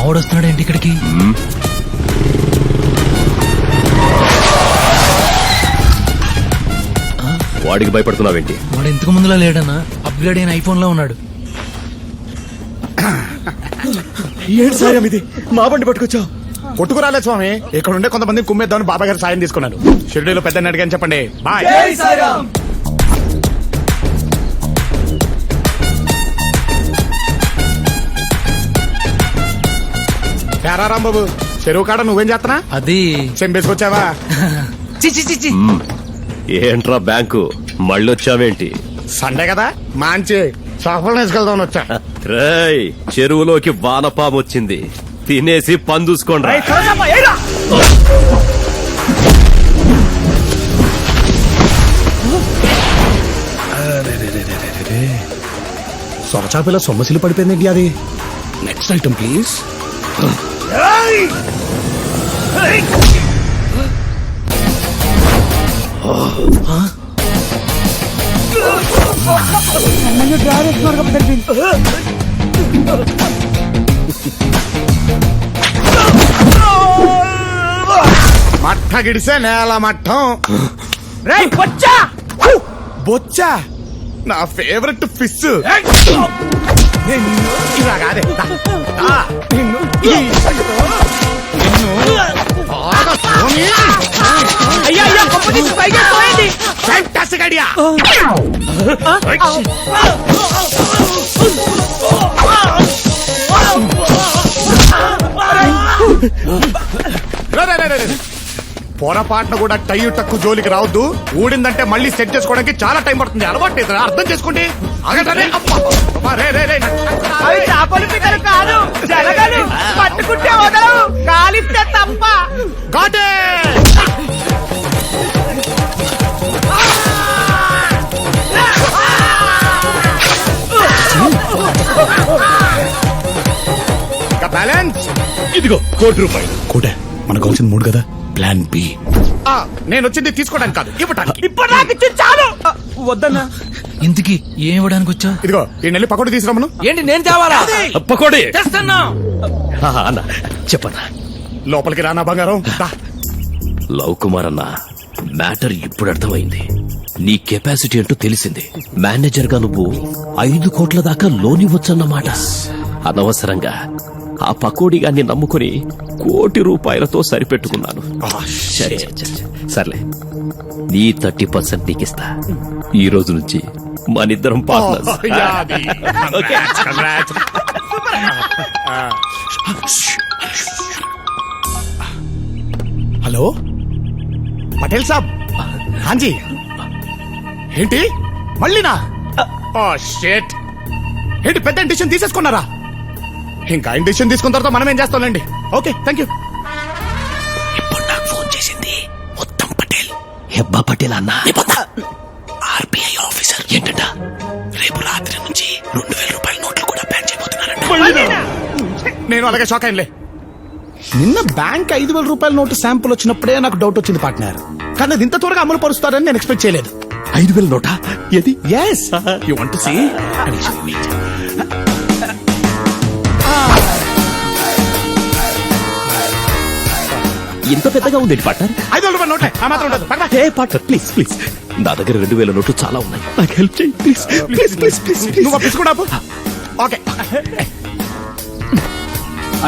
మావాడు వస్తున్నాడేంటి ఇక్కడికి? వాడికి భయపడుతున్నావేంటి? వాడు ఇంతకు ముందులా లేడన్నా, అప్గ్రేడ్ అయిన ఐఫోన్ లో ఉన్నాడు. ఏంటి సాయం ఇది? మా బండి పట్టుకొచ్చావు? కొట్టుకురాలే స్వామి, ఇక్కడ ఉండే కొంతమంది కుమ్మేద్దామని బాబా గారు సాయం తీసుకున్నాను. షిరిడీలో పెద్ద అడిగాని చెప్పండి. బాయ్. రాంబాబు, చెరువు కాడ నువ్వేం చేస్తున్నా? అది చెంపేసుకొచ్చావా? చి ఏంట్రా బ్యాంకు మళ్ళొచ్చావేంటి? సండే కదా, మంచి సఫలం వేసుకెళ్దామని వచ్చా. రేయ్, చెరువులోకి వానపాము వచ్చింది, తినేసి పని చూసుకోండి. సొరచాపిల సొమ్మసిలు పడిపోయింది. అది నెక్స్ట్ ఐటమ్ ప్లీజ్. మట్ట గిడిసే నేల మట్టం. బొచ్చా నా ఫేవరెట్ ఫిష్. ఇలాగాదే ఫ్యాంటాస్టిక్ ఐడియా. పొరపాటున కూడా టై టక్కు జోలికి రావద్దు. ఊడిందంటే మళ్ళీ సెట్ చేసుకోవడానికి చాలా టైం పడుతుంది. అలవాటు లేదు, అర్థం చేసుకోండి. చేపలు పిక్కలు కాదు, జలగలు పట్టుకుంటే వదలవు, కాలిస్తే తప్ప. బ్యాలెన్స్ ఇదిగో ₹1,00,00,000. కోటే మనకు కావాల్సిన 3 కదా. Plan B. నేను వచ్చింది తీసుకోవడానికి కాదు, ఇవ్వడానికి. ఇప్పుడు నాకు ఇచ్చి చాలు. వద్దన్నా. ఇంతకి ఏం ఇవ్వడానికి వచ్చా? ఇదిగో ఈ నెల్లి పకోడీ తీసుకురామను. ఏంటి నేను తేవాలా? పకోడీ తెస్తున్నా. అన్న చెప్పన్నా. లోపలికి రానా బంగారం. లవ్ కుమార్ అన్న, మ్యాటర్ ఇప్పుడు అర్థమైంది. నీ కెపాసిటీ అంటూ తెలిసింది. మేనేజర్ గా నువ్వు 5 కోట్ల దాకా లోన్ ఇవ్వచ్చన్నమాట. అనవసరంగా ఆ పకోడీగాన్ని నమ్ముకుని ₹1,00,00,000 సరిపెట్టుకున్నాను. సర్లే, నీ 30% నీకిస్తా. ఈ రోజు నుంచి మనిద్దరం పార్ట్నర్స్. హలో పటేల్ సాబ్. హాంజీ. ఏంటి మళ్ళీనా? షేట్. ఏంటి పెద్ద డిసిషన్ తీసేసుకున్నారా? ఇంకా డిసిషన్ తీసుకున్న తర్వాత మనం ఏం చేస్తాంలేండి. Okay, thank you. ఇప్పుడు నాకు ఫోన్ చేసింది మొత్తం పటేల్. హెబ్బా పటేల్ అన్న, ఆర్బీఐ ఆఫీసర్. ఏంటంట, రేపు రాత్రి నుంచి ₹2,000 నోట్లు కూడా బ్యాన్ చేయబోతున్నారంట. నేను అలాగే షాక్ అయ్యలే. నిన్న బ్యాంక్ ₹5,000 నోటు శాంపుల్ వచ్చినప్పుడే నాకు డౌట్ వచ్చింది పార్ట్నర్. కానీ అది ఇంత త్వరగా అమలు పరుస్తారని నేను ఎక్స్పెక్ట్ చేయలేదు. 5,000 నోటా? ఏది? Yes, you want to see? ఇంత పెద్దగా ఉంది పార్ట్నర్. ₹5,000 నోటే ఆ మాత్రం ఉండదు. ఏ పార్ట్నర్, ప్లీజ్ ప్లీజ్, నా దగ్గర 2,000 నోట్లు చాలా ఉన్నాయి. నాకు హెల్ప్ చేయి ప్లీజ్ ప్లీజ్ ప్లీజ్ ప్లీజ్. నువ్వు తీసుకున్నా. ఓకే,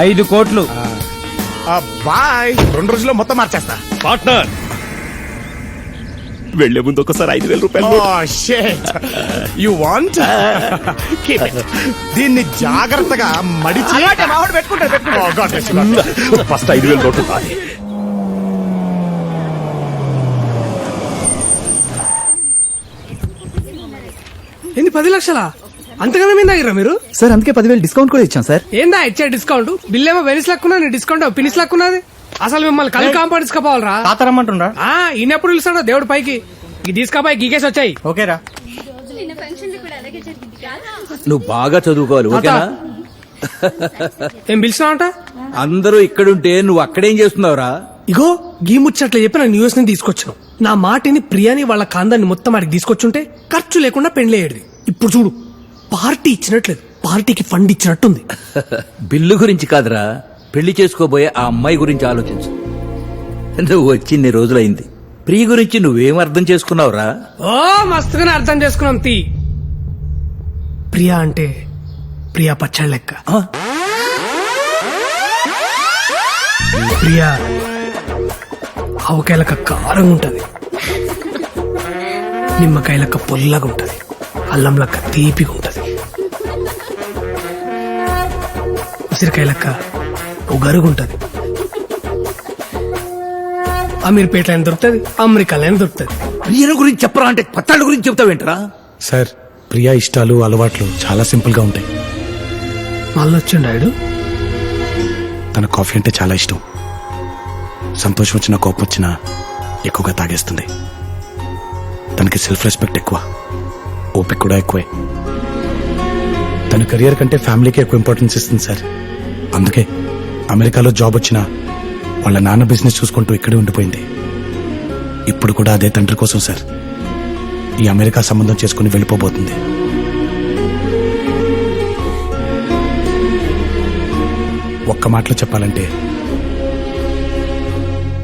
5 కోట్లు. బాయ్. 2 రోజుల్లో మొత్తం మార్చేస్తా. పార్ట్నర్, వెళ్లే ముందు ఒకసారి ₹5,000. You want? దీన్ని జాగ్రత్తగా మడిచి ఫస్ట్ 5,000 నోట్లు. ఏంది 10 లక్షలా? అంతగానే మీద దగ్గర మీరు? సార్ అందుకే 10,000 డిస్కౌంట్ కూడా ఇచ్చాం సార్. ఏందా ఇచ్చే డిస్కౌంట్? బిల్ ఏమో వెనిస్ లక్కున్నా, డిస్కౌంట్ ఫినిష్ లక్కున్నది. అసలు మిమ్మల్ని కళ్ళు కాంపౌండ్ తీసుకుపోవాలరా? తాతరమ్మంటుండ్రా? ఈయనెప్పుడు పిలుస్తాడో దేవుడు పైకి. తీసుకపోయి గీకేసి వచ్చాయి. ఓకేరా. నువ్వు బాగా చదువుకోవాలి, ఓకేనా? ఏం పిలిచినావంట? అందరూ ఇక్కడుంటే నువ్వు అక్కడేం చేస్తున్నావురా? ఇగో గీ ముచ్చట్లు చెప్పి నా న్యూస్ ని తీసుకొచ్చాను. నా మాటిని ప్రియాని వాళ్ళ కాందాన్ని మొత్తం ఆడికి తీసుకొచ్చుంటే ఖర్చు లేకుండా పెండ్లేయడిది. ఇప్పుడు చూడు, పార్టీ ఇచ్చినట్లేదు, పార్టీకి ఫండ్ ఇచ్చినట్టుంది. బిల్లు గురించి కాదురా, పెళ్లి చేసుకోబోయే ఆ అమ్మాయి గురించి ఆలోచించు. నువ్వు వచ్చి ఇన్ని రోజులైంది, ప్రియ గురించి నువ్వేం అర్థం చేసుకున్నావురా? ఓ మస్తుగానే అర్థం చేసుకున్నాం తీ. ప్రియా అంటే ప్రియా పచ్చళ్ళ లెక్క. ప్రియా ఆవకాయలక కారంగా ఉంటది, నిమ్మకాయలక పొల్లగా ఉంటది, అల్లం లెక్క తీపిగా ఉంటది, ఉసిరికాయలక్క ఉగరుగుంటది. అమీర్పేటలో దొరుకుతుంది, అమెరికాలో దొరుకుతుంది. ప్రియను గురించి చెప్పరా అంటే పత్తాళ్ళ గురించి చెప్తావేంట్రా? సార్, ప్రియా ఇష్టాలు అలవాట్లు చాలా సింపుల్ గా ఉంటాయి. మళ్ళీ వచ్చిండాడు. తన కాఫీ అంటే చాలా ఇష్టం. సంతోషం వచ్చినా కోపం వచ్చినా ఎక్కువగా తాగేస్తుంది. తనకి సెల్ఫ్ రెస్పెక్ట్ ఎక్కువ, ఓపిక కూడా ఎక్కువే. తన కెరియర్ కంటే ఫ్యామిలీకి ఎక్కువ ఇంపార్టెన్స్ ఇస్తుంది సార్. అందుకే అమెరికాలో జాబ్ వచ్చినా వాళ్ళ నాన్న బిజినెస్ చూసుకుంటూ ఇక్కడే ఉండిపోయింది. ఇప్పుడు కూడా అదే తండ్రి కోసం సార్ ఈ అమెరికా సంబంధం చేసుకుని వెళ్ళిపోబోతుంది. ఒక్క మాటలో చెప్పాలంటే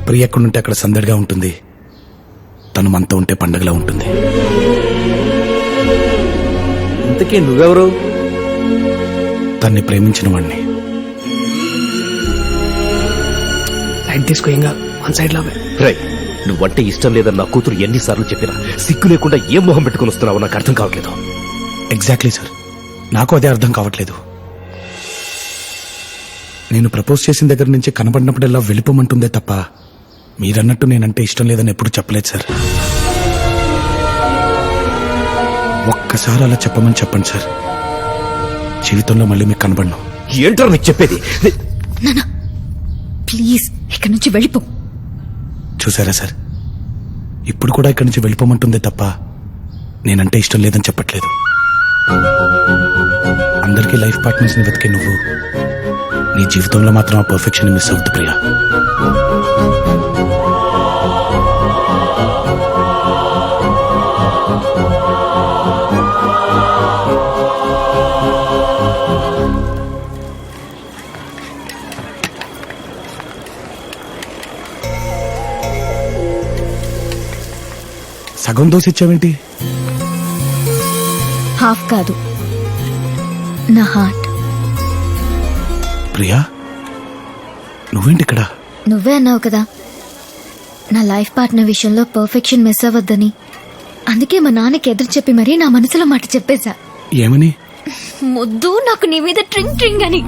ప్రియ ఎక్కడుంటే అక్కడ సందడిగా ఉంటుంది, తను మనతో ఉంటే పండగలా ఉంటుంది. ఇంతకీ నువ్వెవరు? తన్ని ప్రేమించిన వాడిని. లైట్ తీసుకో, ఇంకా వన్ సైడ్ లాగా. రై, నువ్వంటే ఇష్టం లేదని నా కూతురు ఎన్నిసార్లు చెప్పినా సిగ్గు లేకుండా ఏం మొహం పెట్టుకుని వస్తున్నావో నాకు అర్థం కావట్లేదు. ఎగ్జాక్ట్లీ సార్, నాకు అదే అర్థం కావట్లేదు. నేను ప్రపోజ్ చేసిన దగ్గర నుంచి కనబడినప్పుడల్లా వెళ్ళిపోమంటుందే తప్ప మీరన్నట్టు నేనంటే ఇష్టం లేదని ఎప్పుడు చెప్పలేదు సార్. ఒక్కసారి అలా చెప్పమని చెప్పండి సార్, జీవితంలో మళ్ళీ మీకు కనబడను. ఏంటో నీకు చెప్పేది? ప్లీజ్ ఇక్కడి నుంచి వెళ్ళిపో. చూసారా సార్, ఇప్పుడు కూడా ఇక్కడి నుంచి వెళ్ళిపోమంటుందే తప్ప నేనంటే ఇష్టం లేదని చెప్పట్లేదు. అందరికీ లైఫ్ పార్ట్నర్స్ ని వెతికే నువ్వు నీ జీవితంలో మాత్రం ఆ పర్ఫెక్షన్ మిస్ అవుతుంది ప్రియా. సగం దోశ ఇచ్చావేంటి? హాఫ్ కాదు, నా హార్ట్. ప్రియా, నువ్వేంటి ఇక్కడ? నువ్వే అన్నావు కదా నా లైఫ్ పార్ట్నర్ విషయంలో పర్ఫెక్షన్ మిస్ అవ్వద్దని. అందుకే మా నాన్నకి ఎదురు చెప్పి మరీ నా మనసులో మాట చెప్పేశా. ఏమని? ముద్దు నాకు నీ మీద ట్రింగ్ ట్రింగ్ అని.